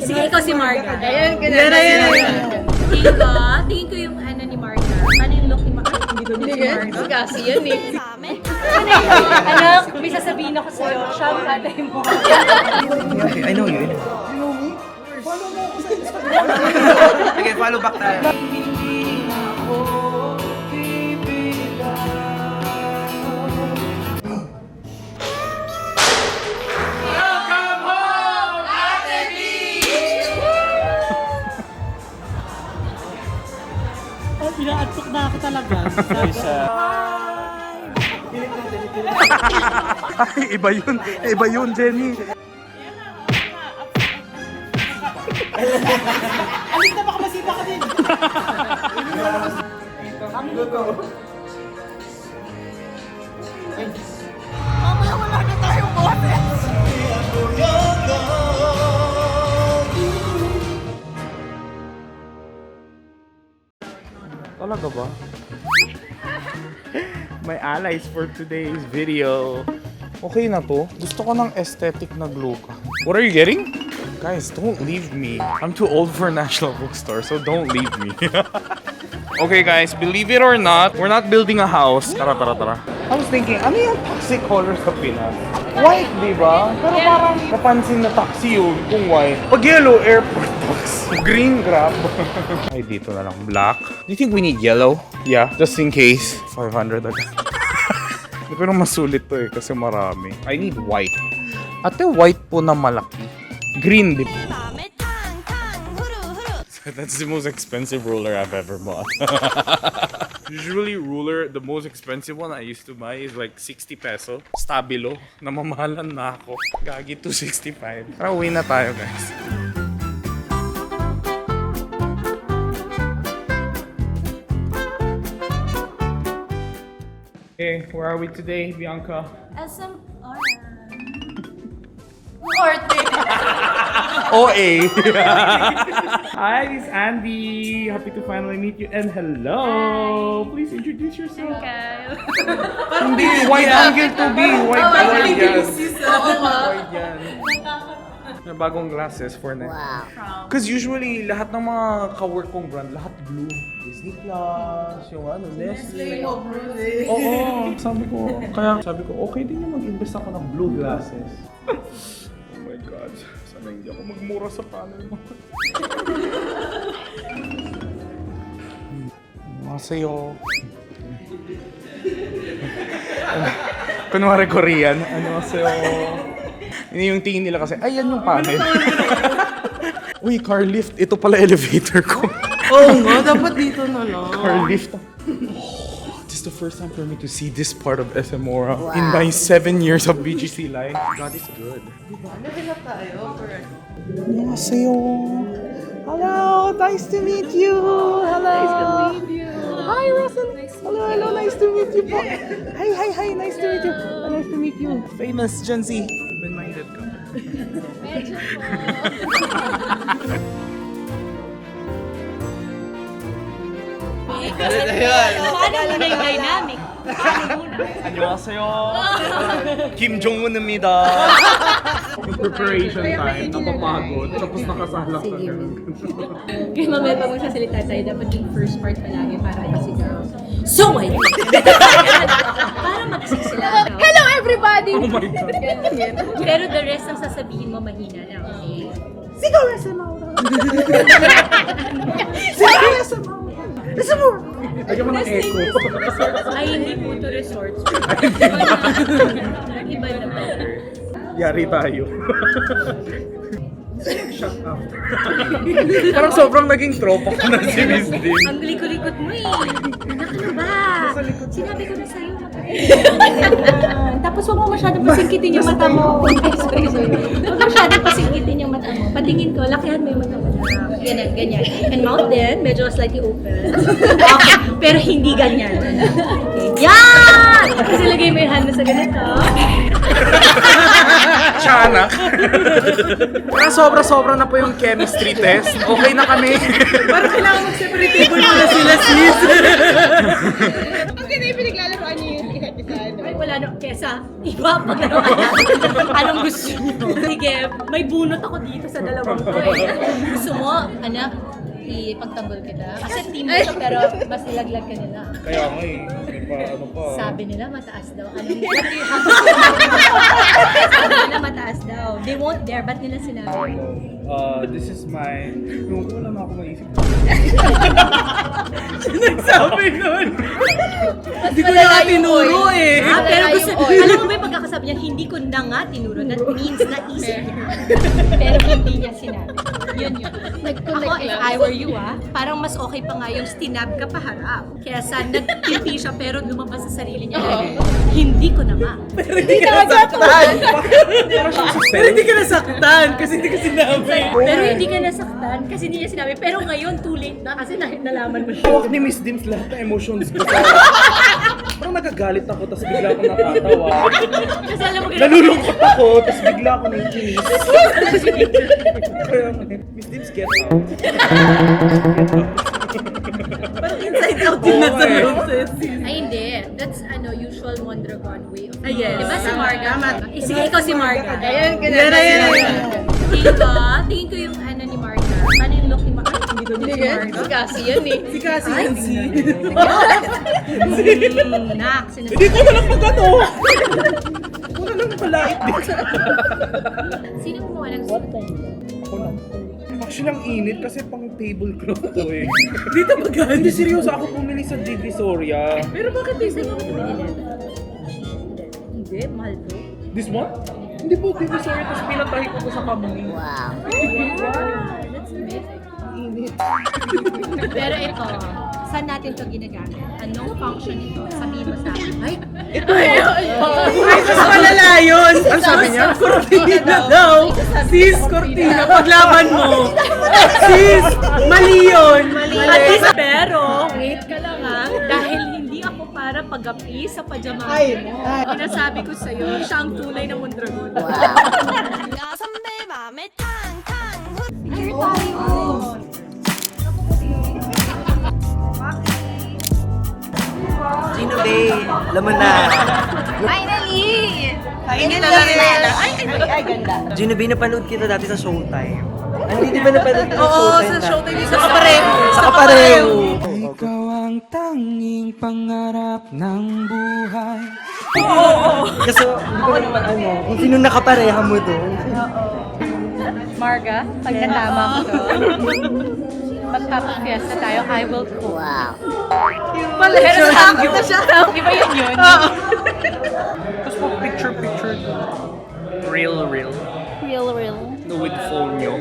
Sige, ikaw si Marga. Ayan, ganyan. Tingin ko yung ano ni Marga. Ano yung look ni Marga? Hindi ko niya si Marga. Kasi yan eh. Sa amin? Anak, may sasabihin ako sa'yo. Siya ang tatay mo. Okay, I know you. You know me? Follow mo ako sa Instagram. Sige, follow back tayo. Pinaatok na ako talaga. Ay, iba yun. Iba yun, Jenny. Alit na baka masita ka din. Mamaya wala na tayong boses. Talaga ba? My allies for today's video. Okay na to. Gusto ko ng aesthetic na glue ka. What are you getting? Guys, don't leave me. I'm too old for National Bookstore, so don't leave me. Okay guys, believe it or not, we're not building a house. Tara. I was thinking, ano yung taxi color sa Pinas? White, di ba? Pero parang napansin na taxi yun kung white. Pag yellow, airport taxi. Green, Grab. Ay, dito na lang. Black. Do you think we need yellow? Yeah, just in case. 500 agad. Pero masulit to eh, kasi marami. I need white. Ate, white po na malaki. Green, di ba? That's the most expensive ruler I've ever bought. Usually ruler, the most expensive one I used to buy is like 60 peso. Stabilo. Namamahalan na ako. Gagi 265. Tara, uwi na tayo guys. Hey, where are we today, Bianca? SMR. OA. Hi, this is Andy. Happy to finally meet you. And hello. Hi. Please introduce yourself. Kyle. Hindi, white angle to be. White yan. White yan. Na bagong glasses for na. Wow. Because usually, lahat ng mga ka-work kong brand, lahat blue. Disney Plus, yung ano, Nestle. Oo, sabi ko, okay din na mag-invest ako ng blue glasses. Oh my God. Sana hindi ako magmura sa panel mo. Annyeonghaseyo. Kunwari Korean. Annyeonghaseyo. Yun yung tingin nila kasi, ay, yan yung panel. Uy, car lift. Ito pala elevator ko. Oo nga, dapat dito na lang. Car lift. This is the first time for me to see this part of SM Aura in my 7 years of BGC life. God is good. Nahanap tayo for ano? 안녕하세요. Hello, nice to meet you. Hello. Nice to meet you. Hi, Russell. Hello, nice to meet you. Hi, nice to meet you. Nice to meet you. Famous Gen Z. Open-minded ka. Medyo po. Paano muna yung dynamic? Paano muna? 안녕하세요. 김종문입니다. Yung preparation time, napapagod, tapos nakasalak ka ganun. Kaya mamaya pag magsasalita tayo, dapat yung first part palagi para pasigaw. So, wait! Para magsig sila. Hello, everybody! Oh my God. Pero the rest ng sasabihin mo mahina na, okay? Sigaw na sa mga! Sigaw na sa mga! Nasa mo! Ayaw mo ng echo. Ay, hindi po to resorts. Iba naman. Yari tayo. Shut up. Parang sobrang naging tropa ko na si Miss Din. Ang likod-likod mo eh. Anak na ba? Sinabi ko na sa'yo. Tapos huwag mo masyadong pasingkitin yung mata mo. Sorry. Huwag masyadong pasingkitin yung mata mo. Patingin ko, lakihan mo yung mata mo. Ganyan. And mouth din, medyo slightly open. Okay, pero hindi ganyan. Okay. Yan! Kasi lagay mo yung hand mo sa ganito. Tiyanak. Parang sobra-sobra na po yung chemistry test. Okay na kami. Parang kailangan mag-separate table muna sila, sis. Ang ganda yung pinaglalaroan niyo yung isa't isa, no? Ay, wala ano, kesa iba pa naman. Anong gusto niyo? Sige, may bunot ako dito sa dalawang to eh. Gusto mo, anak, ipagtanggol kita. Kasi team mo to, pero mas nilaglag ka nila. Kaya nga eh, hindi pa ano pa. Sabi nila mataas daw. Anong sabi nila mataas daw. They won't dare, ba't nila sinabi? This is my... Wala na ako maisip. Nagsabi nun. Hindi ko na tinuro eh. Pero gusto, alam mo ba yung pagkakasabi niya, hindi ko na nga tinuro. That means naisip niya. Pero hindi niya sinabi. Yun yun. Ako, if I were you parang mas okay pa nga yung stinab ka pa harap. Kesa nagtimpi siya pero lumabas sa sarili niya. Hindi ko na nga. Pero hindi ka nasaktan. Pero hindi ka nasaktan kasi hindi ka sinabi. Pero hindi ka nasaktan kasi hindi niya sinabi. Pero ngayon, too late na kasi nalaman mo siya. Hawak ni Miss Dims lahat ng emotions ko. Parang nagagalit ako, tapos bigla ako natatawa. Kasi alam mo, Nalulungkot ako, tapos bigla ako naiinis. Kaya, Miss Dims, get out. Parang inside out din na sa loob sa Ay, hindi. That's usual Mondragon way of Ay, yes. Diba si Marga? Sige, ikaw si Marga. Ayan, Tingin ko yung ni Marga. Ano yung look ni Marga? Hindi ko niya si Marga. Si Cassie yan eh. Si Cassie Yancy. Nak, Hindi ko na lang mag-ano. Ako na lang malait din. Sino gumawa ng suit? Ako lang. Actually, ang init kasi pang tablecloth to eh. Dito maganda. Hindi, seryoso ako bumili sa Divisoria. Pero bakit di sa'yo pinili? Hindi, mahal to. This one? Hindi po, Divisoria. Tapos pinatahi ko po sa kamay. Wow. That's amazing. Pero ito, saan natin to ginagamit? Anong function ito? Sabihin mo sa akin. Ay, Ay, mas malala yun. Ano sabi niya? Cortina daw. Sis, Cortina, paglaban mo. Sis, mali yun. At least, pero, wait ka lang dahil hindi ako para pag-api sa pajamahe mo. Pinasabi ko sa'yo, siya ang tunay na Mondragon. 선배 맘에 탕탕 Here tayo! Gino Bay, alam mo na. Finally! Kainin na rin. Ay, ganda. Gino Bay, napanood kita dati sa Showtime. Hindi di ba napanood kita sa Oo, Showtime? sa dati? Showtime. Sa kapareho. Sa kapareho. Ikaw ang tanging pangarap ng buhay. Kasi, hindi ko naman kung sino nakapareha mo doon. Marga, pag natama ko to, magpapafiesta tayo, I will cook. Wow. Pero sakto siya. Iba yun. Tapos po, picture-picture to. Real. Real. No, with phone nyo.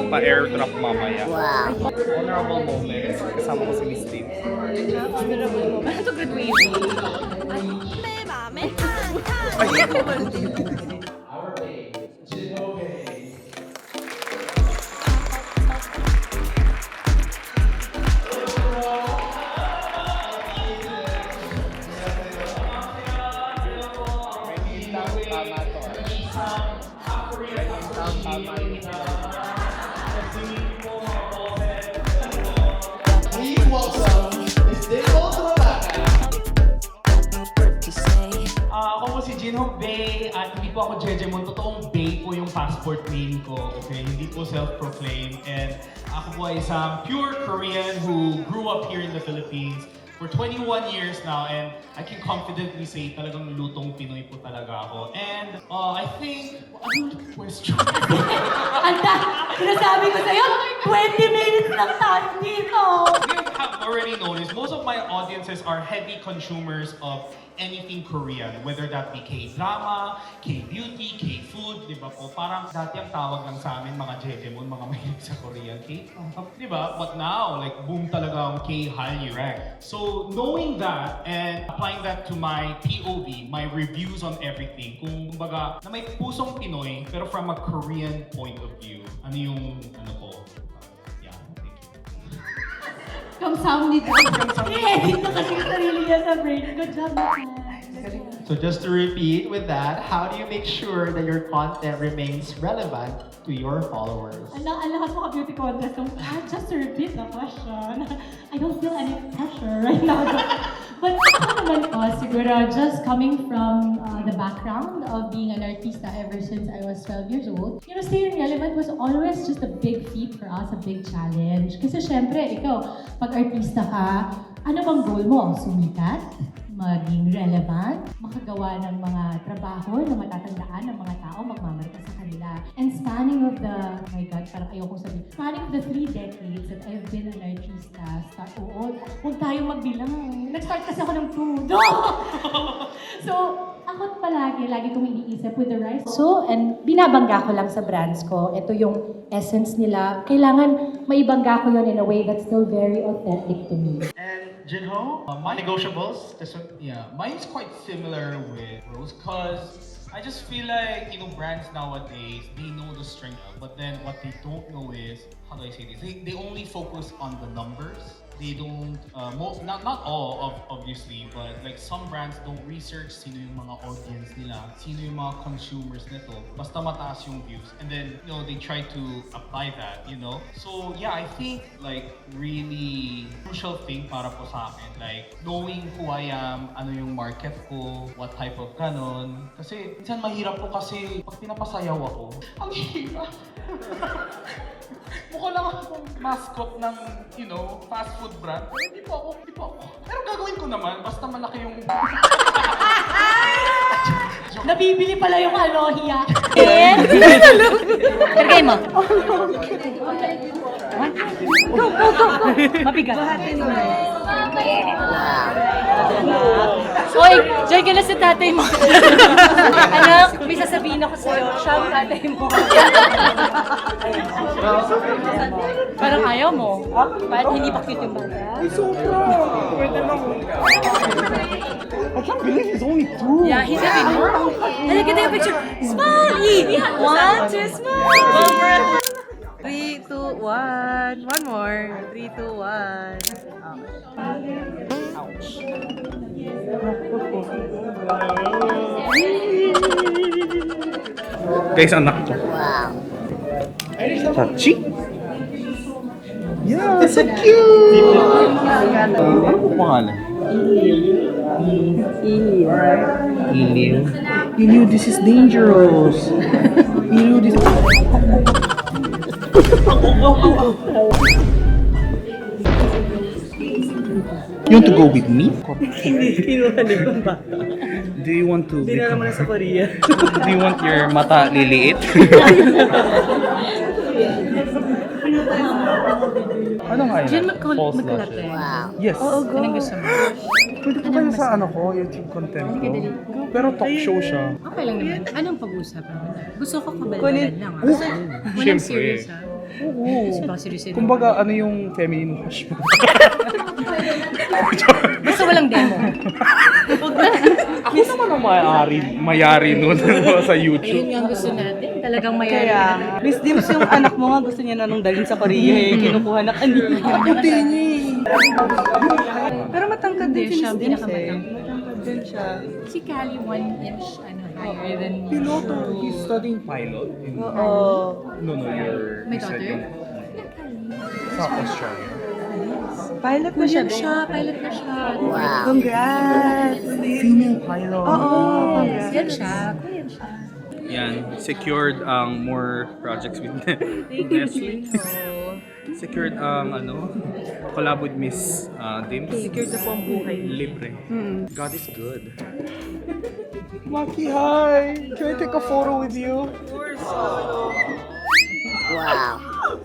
Pa-airdrop mamaya. Wow. Honorable moments. Kasama ko si Miss Dims. Ano to graduation? 내 맘에 탕탕 Ako po si Jinho Bay at hindi po ako Jejemon. Totoong Bay po yung passport name ko. Okay, hindi po self-proclaimed. And ako po ay isang pure Korean who grew up here in the Philippines for 21 years now. And I can confidently say talagang lutong Pinoy po talaga ako. And I think, ano yung question? Anda, sinasabi ko sa'yo, 20 minutes lang tayo dito! You have already noticed, most of my audiences are heavy consumers of anything Korean, whether that be K-drama, K-beauty, K-food, di ba po? Parang dati ang tawag lang sa amin, mga Jejemon, mga mahilig sa Korean K-pop, di ba? But now, like, boom talaga ang K-Hallyu, right? So, knowing that and applying that to my POV, my reviews on everything, kung kumbaga, na may pusong Pinoy, pero from a Korean point of view, ano yung, ano po? Yeah, thank you. Kamsam nito. I-edit na kasi yung sarili niya sa brain. Good job, Makai. So just to repeat with that, how do you make sure that your content remains relevant to your followers? Ang lakas mo ka-beauty contest. Just to repeat the question, I don't feel any pressure right now. But ako naman po, siguro just coming from the background of being an artista ever since I was 12 years old, you know, staying relevant was always just a big feat for us, a big challenge. Kasi syempre, ikaw, pag artista ka, ano bang goal mo? Sumikat? Maging relevant, makagawa ng mga trabaho na matatandaan ng mga tao, magmamarka sa kanila. And spanning of the, oh my God, parang ayoko sabihin, spanning of the 3 decades that I've been an artista, huwag tayo magbilang. Nag-start kasi ako ng 2. So, ako lagi kong iniisip with the rise. So, and binabangga ko lang sa brands ko, ito yung essence nila. Kailangan maibangga ko yun in a way that's still very authentic to me. And Jinho, my negotiables, this one, yeah, mine's quite similar with Rose, cause I just feel like, you know, brands nowadays, they know the strength, but then what they don't know is, how do I say this? They only focus on the numbers. They don't, not all, obviously, but like some brands don't research sino yung mga audience nila, sino yung mga consumers nito, basta mataas yung views. And then, you know, they try to apply that, you know? So, yeah, I think like really crucial thing para po sa akin, like knowing who I am, ano yung market ko, what type of ganon. Kasi, minsan mahirap po kasi pag pinapasayaw ako, ang hirap. Mukha lang akong mascot ng, you know, fast food brand. Pero hindi po ako. Pero gagawin ko naman, basta malaki yung... Nabibili pala yung alohiya. Kargay mo. Mabigat. Oy, join ka na sa tatay mo. Anak, may sasabihin ako sa'yo. Siya ang tatay mo. Parang ayaw mo. Bakit hindi pa cute yung bata? I can't believe he's only 2. Yeah, he's a big girl. Look at that picture. Smile! 1, 2, smile! 3, 2, 1. One more. 3, 2, 1. Guys, anak to. Wow. Chachi? Yeah, so cute! Ano po pangalan? Iliw. Iliw, this is dangerous. Iliw, this is... You want to go with me? Kinuha ni kong bata. Do you want to... Hindi na naman sa Korea. Do you want your mata liliit? Ano nga yun? False lashes. Yes. Anong gusto mo? Pwede ko kayo sa ano ko, YouTube content ko. Pero talk show siya. Okay lang naman. Anong pag-uusapan mo? Gusto ko kabalbalad lang. Walang Siyempre. serious ha. Oo. Serious. Kumbaga, ano yung feminine wash mo? Basta walang demo. Ako naman ang mayari nun sa YouTube. Ayun nga ang gusto natin. Talagang mayari. Kaya, Miss Dims yung anak mo nga gusto niya na nung dalhin sa Korea eh. Kinukuha na kanina. Puti niya Pero matangkad din si Siya, Miss Dims eh. pinakamatangkad. Matangkad din siya. Si Callie 1 inch higher than me. Piloto, he's studying pilot. Oo. No, your... My daughter? Sa Australia. Pilot na siya din. Pilot na siya. Congrats! Female pilot. Oo. Yan siya. Kuya siya. Yan, secured ang more projects with Nestle. Secured ang collab with Miss Dims. Secured na po ang buhay. Libre. God is good. Maki, hi! Can I take a photo with you? Of course. Wow.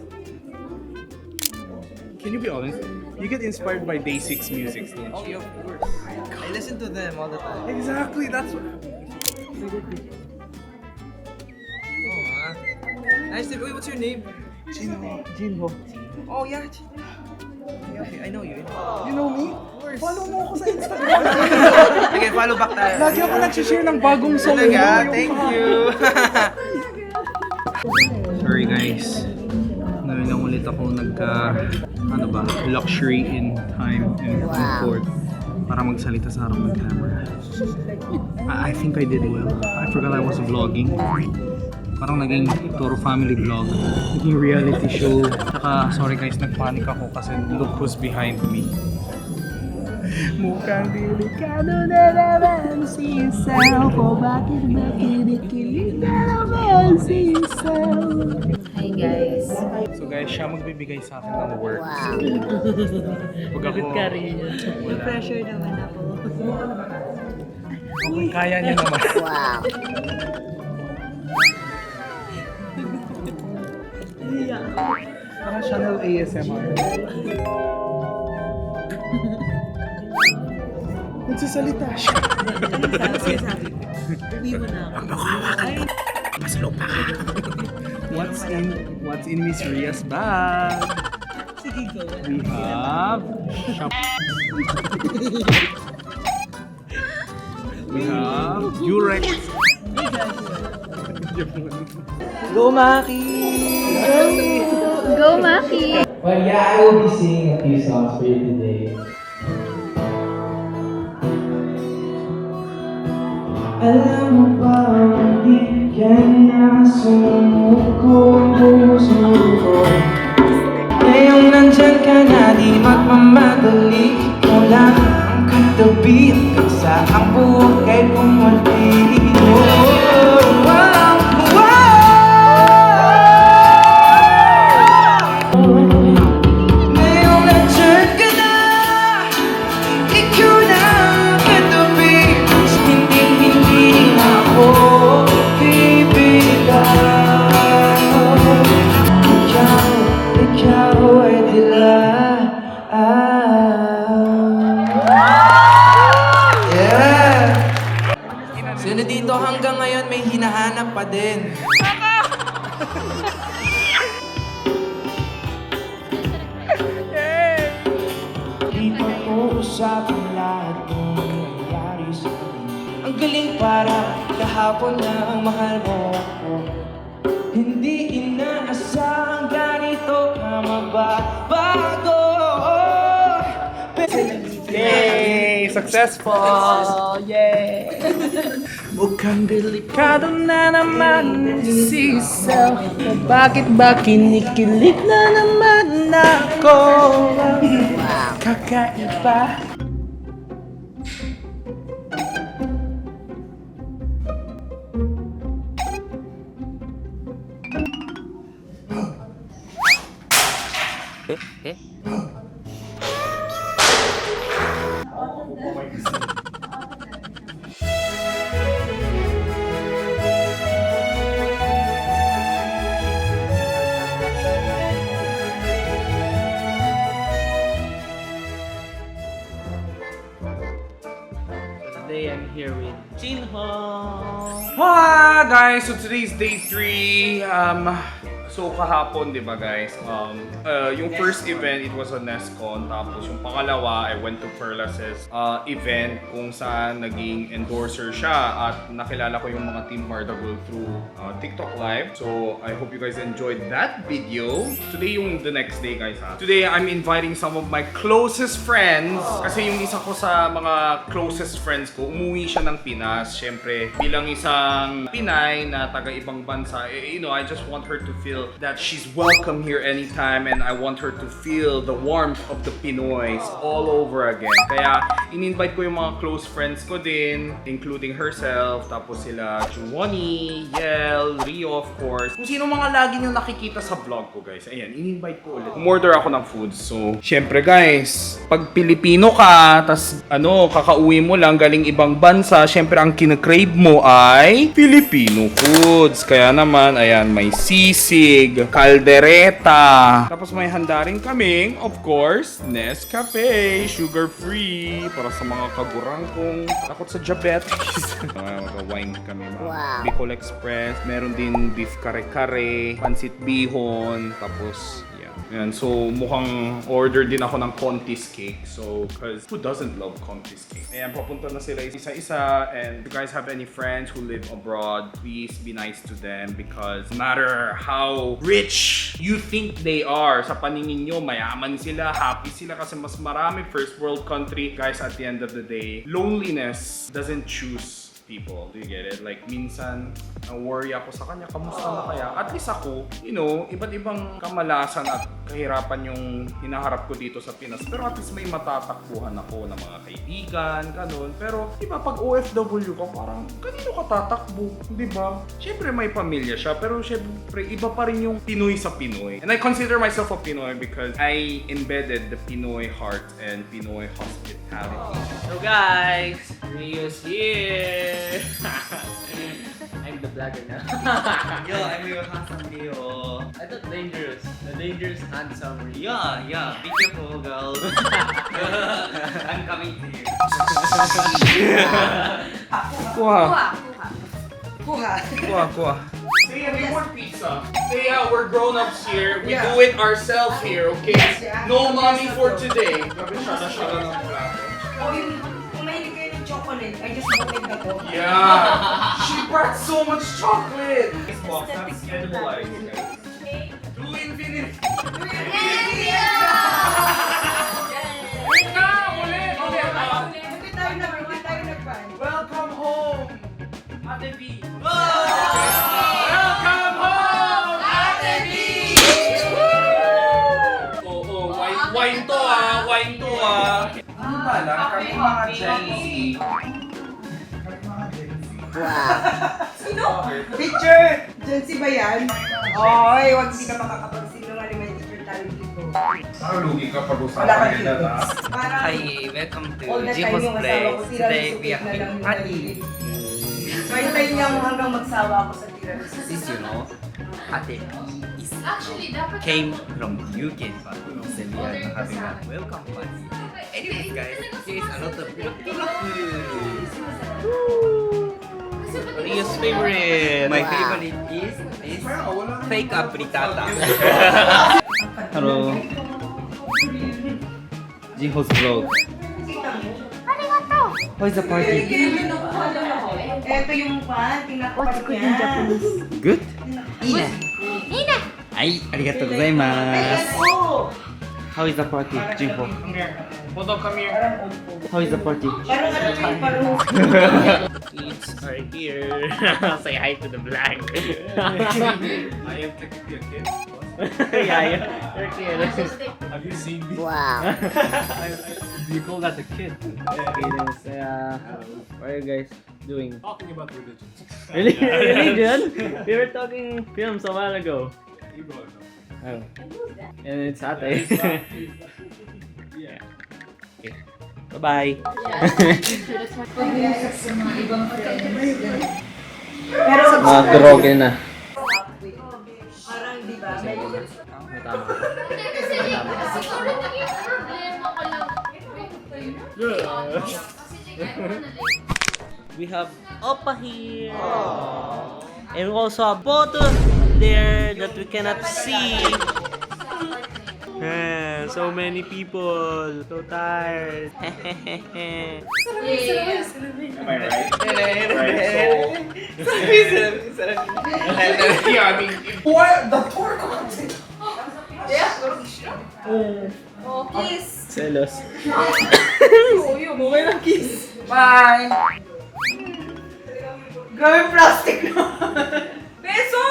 Can you be honest? You get inspired by Day 6 music, don't you? Of course. I listen to them all the time. Exactly, that's what... Nice to... Wait, what's your name? Jinho. Oh, yeah. Okay, I know you. You know me? Follow mo ako sa Instagram. Okay, follow back tayo. Lagi ako nag-share ng bagong song. Talaga? Thank you. Sorry guys. Ngayon lang ulit ako luxury in time and comfort. para magsalita sa harap ng camera. I think I did well. I forgot I was vlogging. Parang naging Toro family vlog. Naging reality show. Saka, sorry guys, nagpanik ako kasi look who's behind me. Mukhang delikado na naman si Isel. O bakit ba kinikilig na naman si Isel? Hi guys. So guys, siya magbibigay sa akin ng work. Wow. Pag ako, Ka rin. Pressure naman ako. kung kaya niya naman. Wow. Parang channel ASMR. Nagsasalita siya. Uwi mo na ako. What's in Miss Ria's bag? Sige, go. We have we have Durex. Go, Maki! Go, Maki! Well, yeah, I will be singing a few songs for you today. Alam mo ba hindi kanya sumuko ang puso ko? Ngayong nandyan ka na di magmamadali, ikaw lang ang katabi hanggang sa ang buhay pumuli. Ngayong nandyan ka na, ikaw na ang katabi, hindi na ako bibilang. Ikaw ay tila. Yeah! Sino dito hanggang ngayon may hinahanap pa din? Di pag-uusapan lahat ng nangyayari sa akin. Ang galing para kahapon na ang mahal mo ako. Hindi inaasahang ganito ka magbabago. Yay! Successful! Yay! Mukhang delikado na naman si Isel. Bakit ba kinikilig na naman ako? Kakaiba. Today I'm here with Jinho. Hi guys! So today's day 3. So kahapon, di ba guys? Yung first event, it was a NESCON. Tapos yung pangalawa, I went to Perlas's event kung saan naging endorser siya at nakilala ko yung mga Team Mardagul through TikTok Live. So I hope you guys enjoyed that video. Today yung the next day guys ha. Today I'm inviting some of my closest friends. Kasi yung isa ko sa mga closest friends ko, umuwi siya ng Pinas. Siyempre, bilang isang Pinay na taga-ibang bansa, you know, I just want her to feel that she's welcome here anytime and I want her to feel the warmth of the Pinoys all over again. Kaya in-invite ko yung mga close friends ko din, including herself, tapos sila Juwani, Yel, Rio of course. Kung sino mga lagi nyo nakikita sa vlog ko guys. Ayan, in-invite ko ulit. Umorder ako ng food. So, syempre guys, pag Pilipino ka, tas kakauwi mo lang galing ibang bansa, syempre ang kinakrave mo ay Filipino foods. Kaya naman, ayan, may sisig, kaldereta. Tapos may handa rin kaming, of course, Nescafe, sugar-free, para sa mga kagurang kong takot sa diabetes. Mag-wine kami, mga Bicol Express. Meron din beef kare-kare, pansit bihon, tapos, yeah. Ayan, so mukhang order din ako ng Contis cake. So, cause who doesn't love Contis cake? Ayan, papunta na sila isa-isa. And if you guys have any friends who live abroad, please be nice to them because no matter how rich you think they are, sa paningin nyo, mayaman sila, happy sila kasi mas marami first world country. Guys, at the end of the day, loneliness doesn't choose people. Do you get it? Like, minsan, worry ako sa kanya, kamusta na kaya? At least ako, you know, iba't ibang kamalasan at kahirapan yung hinaharap ko dito sa Pinas. Pero at least may matatakbuhan ako ng mga kaibigan, ganun. Pero, di ba, pag OFW ka, parang, kanino ka tatakbo? Di ba? Siyempre, may pamilya siya, pero siyempre, iba pa rin yung Pinoy sa Pinoy. And I consider myself a Pinoy because I embedded the Pinoy heart and Pinoy hospitality. So guys, Rio's here. I'm the vlogger now. Yo, I'm your handsome Rio. I thought dangerous. The dangerous handsome Rio. Yeah, be careful, girl. I'm coming to you. Kuha. Say, we want pizza. Say, we're grown-ups here. We do it ourselves here, okay? No mommy for today. Grabe, shana-shana ng plato. Kung mahilig kayo ng chocolate, I just wanted na to. Yeah! She brought so much chocolate! This box, that's edible ice, guys. To infinity! Welcome home! Ate B! Welcome home! Ate B! Oh, wine to ah! Ano ba lang? Kami mga Gen Z. Sino? Picture! Diyan si ba yan? Oy, wag hindi ka makakapagsinungaling may teacher tayo dito. Parang lugi ka Wala pag-usapan kang nila na. Parang Hi, welcome to all the time Jimo's yung asawa Place. ko, sila Today yung we are supit na lang having yung party. So, hintayin niya mo hanggang magsawa ako sa tira. This, you know, Ate is came from UK, but so we are having a welcome party. Anyways, guys, here is a lot of Filipino food. Rio's favorite. My favorite is this fake apritata. Hello. Jiho's vlog. How is the party? Ito yung pan, tinakot niya. Good? Ina. Ay, arigatou gozaimasu. How is the party, Jinho? Hold come here. How is the party? Parang ano yung parang Kids are here. Say hi to the vlog. I am technically a kid. Yeah, you're cute. Have you seen me? Wow. Do you call that a kid? Yes. What are you guys doing? Talking about religion. Really? Religion? We were talking films a while ago. You go. Oh. And it's ate. Yeah. Okay. Bye-bye. pero Mga droge na. parang di ba? Medyo Tama. We have Oppa here. And we also have Boto there that we cannot see. So many people. So tired. Am I right? Yeah, I mean, what? The torque? Celos. Bye! Grabe plastic na! Peso!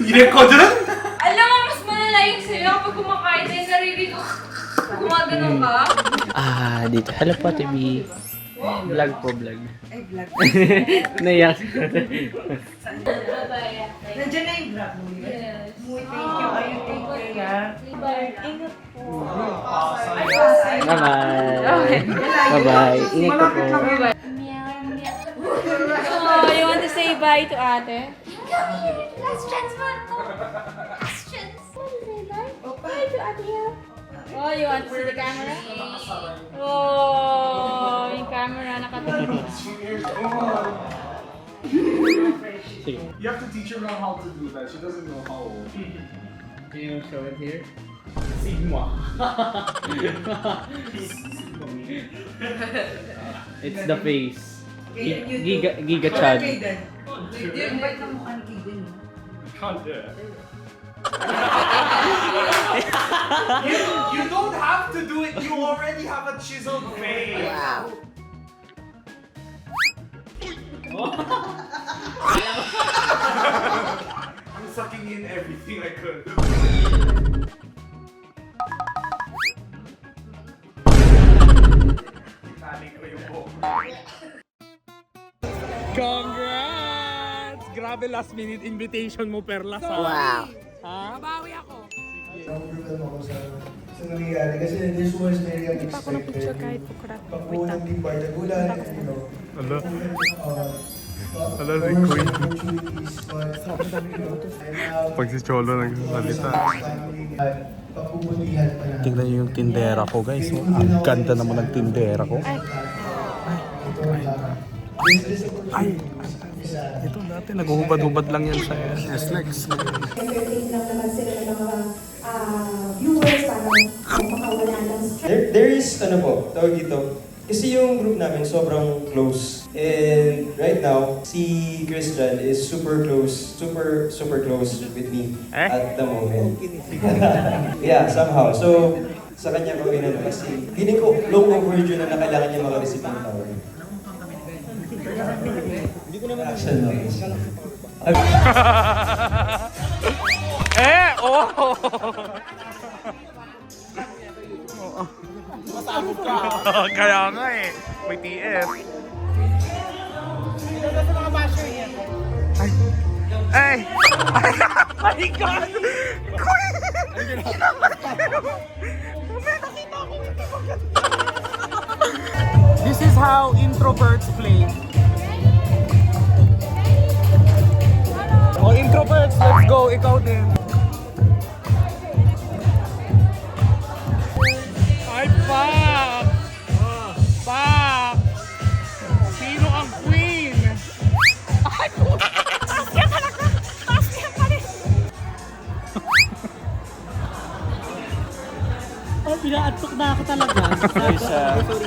이랬거든? Alam mo, mas malala yung sa'yo kapag kumakain tayo sarili ko. Gumagano'n ka? Dito. Hello po, TV. Vlog po, vlog. Ay, vlog. Naiyak. Nandiyan na yung vlog mo. Yes. Thank you. Ayun, thank you nga. Ingat po. Bye-bye. Bye-bye. Ingat ka po. Oh, you want to say bye to ate? Last chance man to. Last chance. Want to say bye? Bye to ate. Oh, you want to see the camera? Oh, You have to teach her how to do that. She doesn't know how. Can you show it here? Sigma. It's the face. Giga Chad. Can't do it. You don't have to do it. You already have a chiseled face. Wow. I'm sucking in everything I could. Congrats! Grabe last minute invitation mo, Perlas. Wow! Ha? Mabawi ako. Nakugulan ako sa nangyayari kasi this was very unexpected. Pagpunan ng Team Bardagulan and you know, Hello, si Queen. Pag si Cholo nagsasalita. Pagpuputihan pa na. Tingnan niyo yung tindera ko, guys. Ang ganda naman ng tindera ko. Ay, ito dati naghuhubad-hubad lang yan sa SLEX. Entertain lang naman sila ng mga viewers para makawala ng stress. There is, tawag dito, kasi yung group namin sobrang close. And right now, si Christian is super close with me at the moment. Yeah, somehow. So, sa kanya ko inano kasi feeling ko long overdue na kailangan niya maka-receive ng tawag. Hindi ko naman action no. Oh! Matapos ka. Kaya nga eh. May TF. Sino na sa mga basher yan? Ay! My God! Queen! This is how introverts play. Oh, introverts, let's go. Ikaw din. Ay, fuck! Fuck! Sino ang queen? Ay, puta! Taas yan talaga! Taas yan pala! Oh, pinaatok na ako talaga.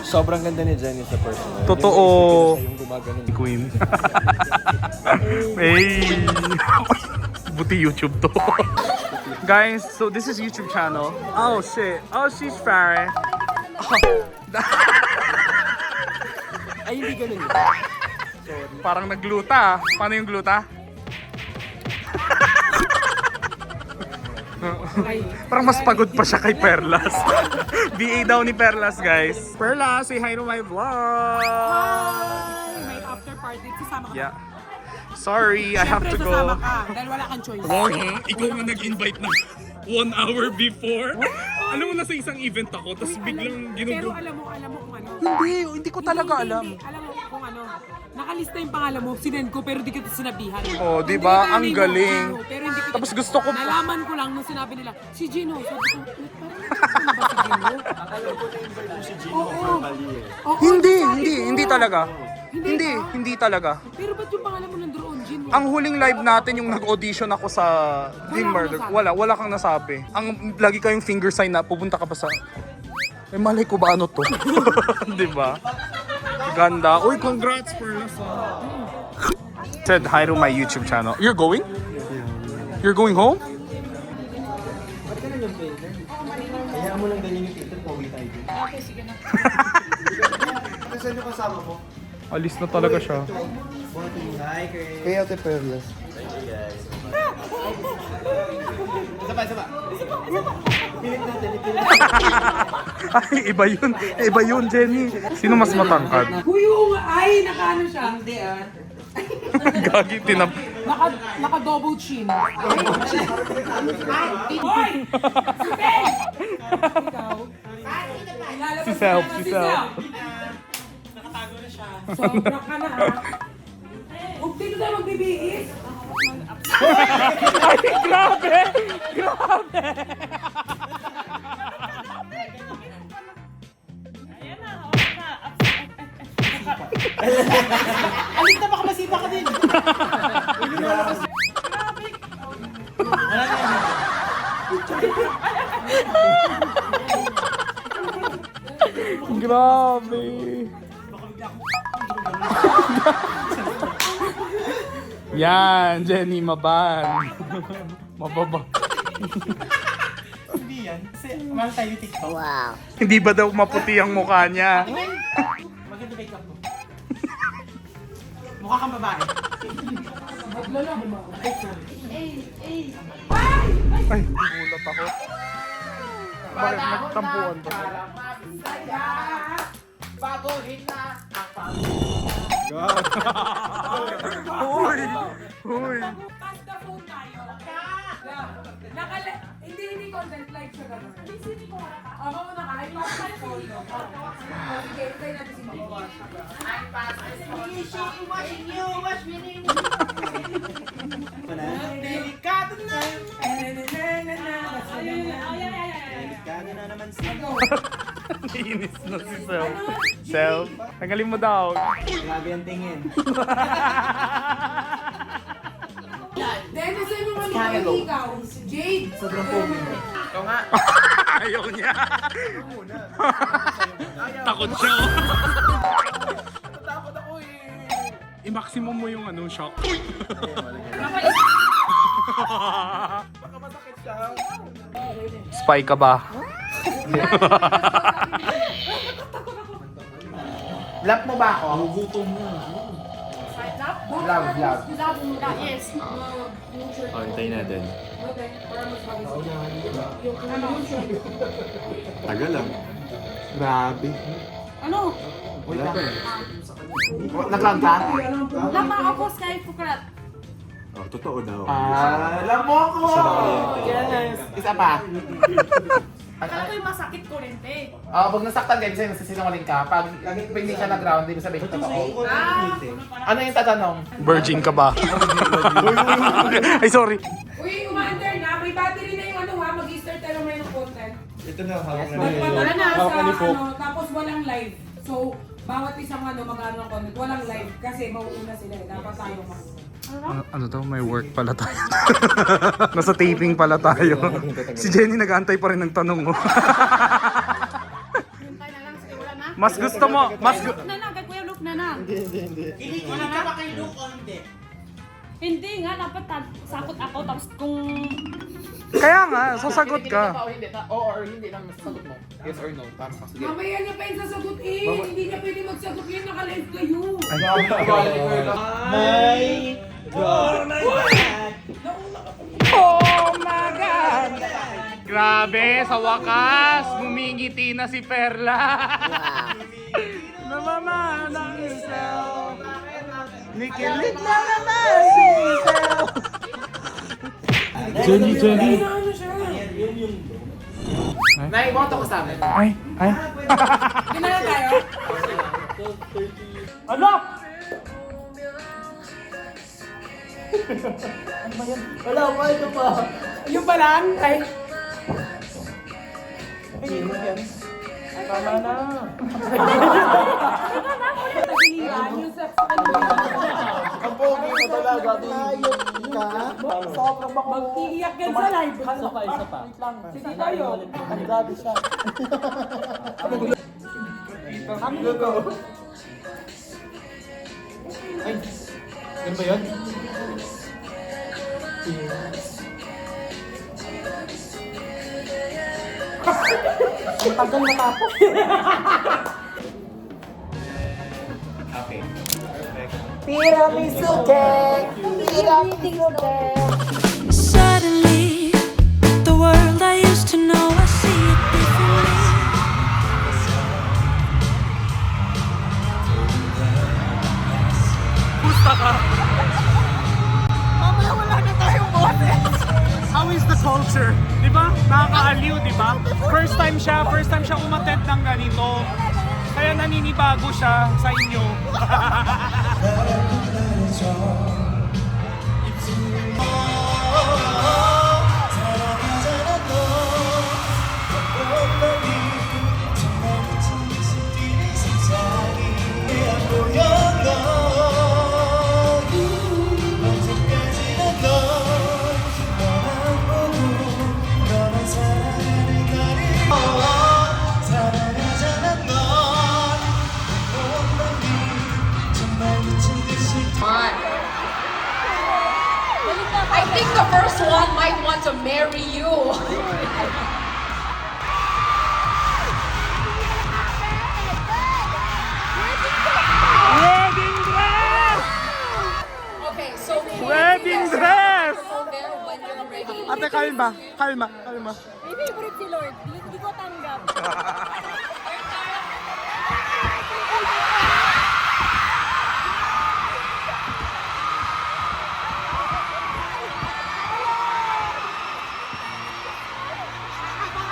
Sobrang ganda ni Jenny sa personal. Totoo. Yung gumagano Si Queen. Hey! Buti YouTube to. Guys, so this is YouTube channel. Oh shit. Oh, she's Farah. Ay, hindi ganun yun. Parang nagluta. Paano yung gluta? Parang mas pagod pa siya kay Perlas. BA daw ni Perlas, guys. Perlas, say hi to my vlog. Hi! May after party. Sasama ka. Yeah. Sorry, I have to go. Sasama ka dahil wala kang choice. Ikaw nga nag-invite na 1 hour before. Alam mo na sa isang event ako, tapos biglang Pero ginugo. alam mo kung ano. Hindi ko talaga alam. Alam mo kung ano. Nakalista yung pangalan mo, sinend ko pero di kita sinabihan. Oh, di ba? Ang galing. Pero hindi ko Tapos gusto ko nalaman ko lang nung sinabi nila, si Gino. Sabi ko, parang ba si Gino? Oo. Hindi talaga. Hindi talaga. Pero ba't yung pangalan mo nandoon, Gino? Ang huling live natin yung nag-audition ako sa Team Murder. Wala kang nasabi. Ang lagi kayong finger sign na pupunta ka pa sa malay ko ba ano to? Di ba? Ganda. Uy, congrats Perlas. Said hi to my YouTube channel. You're going? You're going home? Ba't ka na yung painter? Hayaan mo lang ganyan yung painter, pauwi tayo dito. Okay, sige na. Saan yung kasama mo? Alis na talaga siya. Hi, Chris. Kaya Ate Perlas. Isa pa. Pilit natin. Ay, iba yun, Jenny. Sino mas matangkad? Yung ay, nakaano siya. Hindi Gagi, Naka-double chin. Hoy! Ikaw? Si Self. Nakatago na siya. Sobra ka na ha. Huwag dito tayo magbibihis. Ay, grabe! Ayan na, okay na. Alis na baka masita ka din. Grabe. Yan, Jenny, maban. Mababa. Hindi yan. Kasi mahal tayo ni TikTok. Wow. Hindi ba daw maputi ang mukha niya? Maganda makeup mo. Mukha kang babae. Ay, gulat ako. Bakit nagtampuan ba? Baguhin na ang Uy! Uy! Pass the phone tayo. Hindi content like siya gano'n. Hindi ko wala ka. Mauna ka. Ay, pass the phone. Sige, tayo natin si Mama. Ay, pass the phone. Watching you, watch me. delikado na. Delikado na naman siya. Inis na si Self. Self, tanggalin mo daw. Grabe ang tingin. Dennis, sa'yo naman yung ikaw. Jade. Sobrang pogi. Ikaw nga. Ayaw niya. Takot siya. Takot ako eh. I-maximum mo yung shock. Baka masakit siya. Spy ka ba? Love mo ba ako? Gutom mo. Love. Yes. Antayin natin. Tagal lang. Grabe. Ano? Wala ka. Nag-lang ka? Lama ako, Sky Pukrat. Oh, totoo daw. Alam mo ako! Yes! Isa pa. Akala ko yung masakit ko rin, te. Pag nasaktan ka, kasi nagsisinungaling ka. Pag hindi ka nag-ground, hindi mo sabihin totoo. Ano yung tatanong? Virgin ka ba? Ay, sorry. Uy, umaandar na. May battery na yung mag-start tayo may ng content. Ito na, hawak na Wala na Hawak na ni Pop. tapos walang live. So, bawat isang mag-ano ng content, walang live. Kasi mauuna sila eh. Dapat tayo mauna. Ano daw, may work pala tayo. Nasa taping pala tayo. Si Jenny nag-aantay pa rin ng tanong mo. Hintay na lang, sige, wala na. Mas gusto mo, Na na, kay Kuya Luke na na. Hindi ka ba kay Luke o hindi? Hindi nga, dapat sakot ako. Tapos kung... Kaya nga, sasagot ka. O hindi, oo or hindi lang masasagot mo. Yes or no. Tama ka. Sige. Mamaya niya pa yung sasagutin. Hindi niya pwede magsagot yun. Naka-live kayo. My God! Oh my God! Grabe, sa wakas, bumingiti na si Perla. Namamana yourself. Nikilig na naman si Self. Jenny. Nay, moto ko sa amin. Ay. Ginala tayo? Ano? Wala, wala ka pa. Yung ba lang? Ay. Tama na. Yung sex sa kanila. Ang pogi mo talaga. Ayok ka. Sobrang bako. Mag-iiyak yan sa live. Isa pa. Sige tayo. Ang grabe siya. Ay, yun ba yun? Tagal matapos. Okay. Tiramisu cake! Tiramisu cake! Suddenly, the world I used to know, I see it differently. Gusto ka? Mamaya wala na tayong boses! How is the culture? Di ba? Nakakaaliw, di ba? First time siya umattend ng ganito. Kaya naninibago siya sa inyo. Yeah. the first one might want to marry you. Wedding dress! Okay, so Wedding dress! there when you're ready. Ate, kalma. Kalma. May favorite si Lord. Hindi ko tanggap.